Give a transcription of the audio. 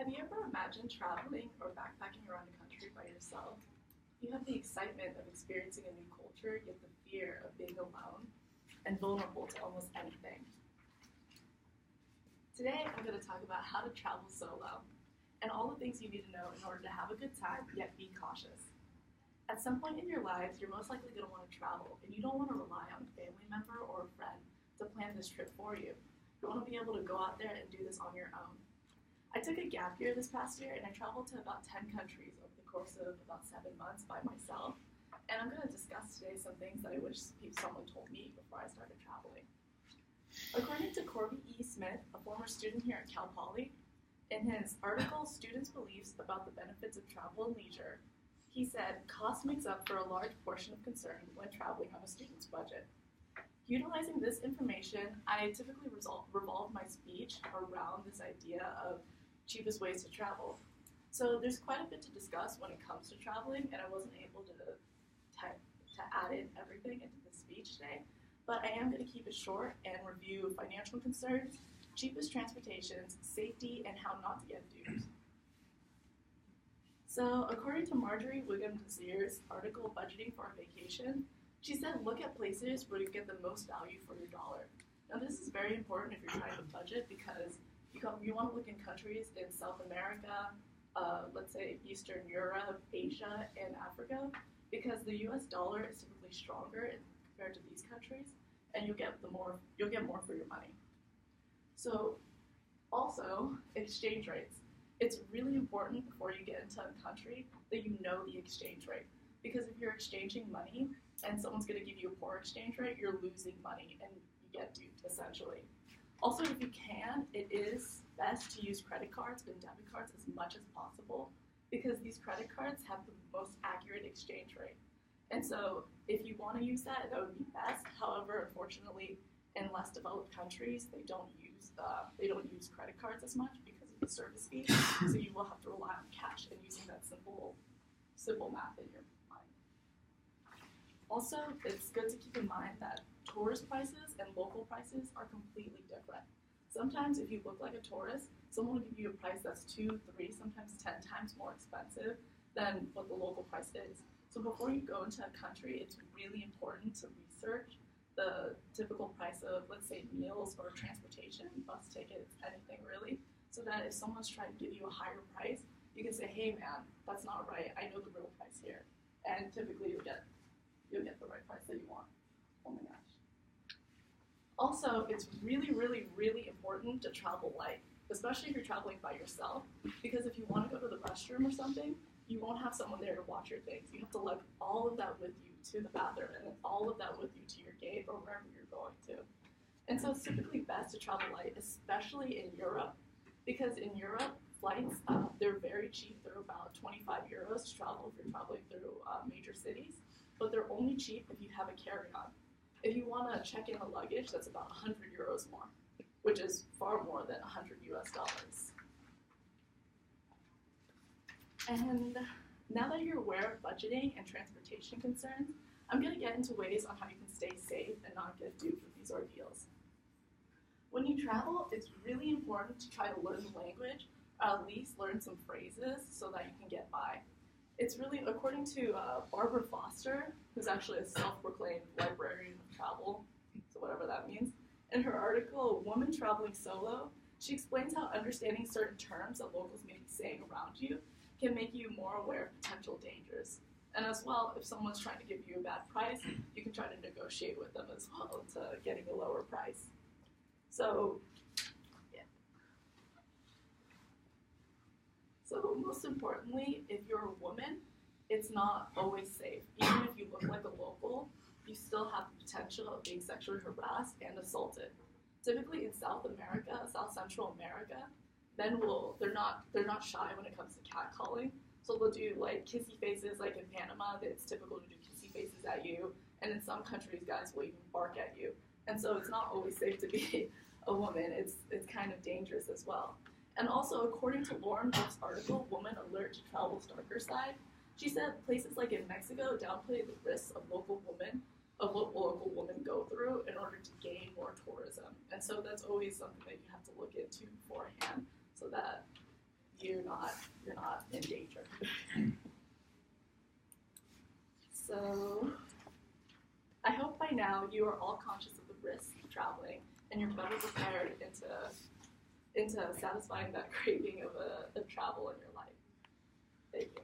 Have you ever imagined traveling or backpacking around a country by yourself? You have the excitement of experiencing a new culture, yet the fear of being alone and vulnerable to almost anything. Today, I'm going to talk about how to travel solo and all the things you need to know in order to have a good time, yet be cautious. At some point in your lives, you're most likely going to want to travel, and you don't want to rely on a family member or a friend to plan this trip for you. You want to be able to go out there and do this on your own. I took a gap year this past year, and I traveled to about 10 countries over the course of about 7 months by myself. And I'm going to discuss today some things that I wish someone told me before I started traveling. According to Corby E. Smith, a former student here at Cal Poly, in his article, Students' Beliefs About the Benefits of Travel and Leisure, he said, cost makes up for a large portion of concern when traveling on a student's budget. Utilizing this information, I typically revolve my speech around this idea of cheapest ways to travel. So there's quite a bit to discuss when it comes to traveling, and I wasn't able to add in everything into the speech today, but I am going to keep it short and review financial concerns, cheapest transportations, safety, and how not to get duped. So according to Marjorie Wiggum-Désir's article, Budgeting for a Vacation, she said look at places where you get the most value for your dollar. Now this is very important if you're trying to budget because you want to look in countries in South America, let's say Eastern Europe, Asia, and Africa, because the U.S. dollar is typically stronger compared to these countries, and you'll get more for your money. So, also exchange rates. It's really important before you get into a country that you know the exchange rate, because if you're exchanging money and someone's going to give you a poor exchange rate, you're losing money and you get duped essentially. Also, if you can, it is best to use credit cards and debit cards as much as possible because these credit cards have the most accurate exchange rate. And so if you want to use that, that would be best. However, unfortunately, in less developed countries, they don't use credit cards as much because of the service fee. So you will have to rely on cash and using that simple math in your mind. Also, it's good to keep in mind that tourist prices and local prices are completely different. Sometimes if you look like a tourist, someone will give you a price that's 2, 3, sometimes 10 times more expensive than what the local price is. So before you go into a country, it's really important to research the typical price of, let's say, meals or transportation, bus tickets, anything really, so that if someone's trying to give you a higher price, you can say, hey man, that's not right, I know the real price here. And typically you'll get the right price that you want. Oh my gosh. Also, it's really, really, really important to travel light, especially if you're traveling by yourself, because if you want to go to the restroom or something, you won't have someone there to watch your things. You have to lug all of that with you to the bathroom and then all of that with you to your gate or wherever you're going to. And so it's typically best to travel light, especially in Europe, because in Europe, flights, they're very cheap. They're about 25 euros to travel if you're traveling through major cities, but they're only cheap if you have a carry-on. If you want to check in the luggage, that's about 100 euros more, which is far more than 100 US dollars. And now that you're aware of budgeting and transportation concerns, I'm going to get into ways on how you can stay safe and not get duped with these ordeals. When you travel, it's really important to try to learn the language, or at least learn some phrases so that you can get by. It's really, according to Barbara Foster, who's actually a self-proclaimed librarian of travel, so whatever that means, in her article, Woman Traveling Solo, she explains how understanding certain terms that locals may be saying around you can make you more aware of potential dangers. And as well, if someone's trying to give you a bad price, you can try to negotiate with them as well to getting a lower price. So, yeah. So most importantly, if you're a woman, it's not always safe. Even if you look like a local, you still have the potential of being sexually harassed and assaulted. Typically in South America, South Central America, men they're not shy when it comes to catcalling. So they'll do like kissy faces, like in Panama, it's typical to do kissy faces at you. And in some countries, guys will even bark at you. And so it's not always safe to be a woman. It's kind of dangerous as well. And also, according to Lauren Buff's article, Woman Alert to Travel's Darker Side, she said places like in Mexico downplay the risks of what local women go through in order to gain more tourism. And so that's always something that you have to look into beforehand so that you're not in danger. So I hope by now you are all conscious of the risks of traveling and you're better prepared into satisfying that craving of travel in your life. Thank you.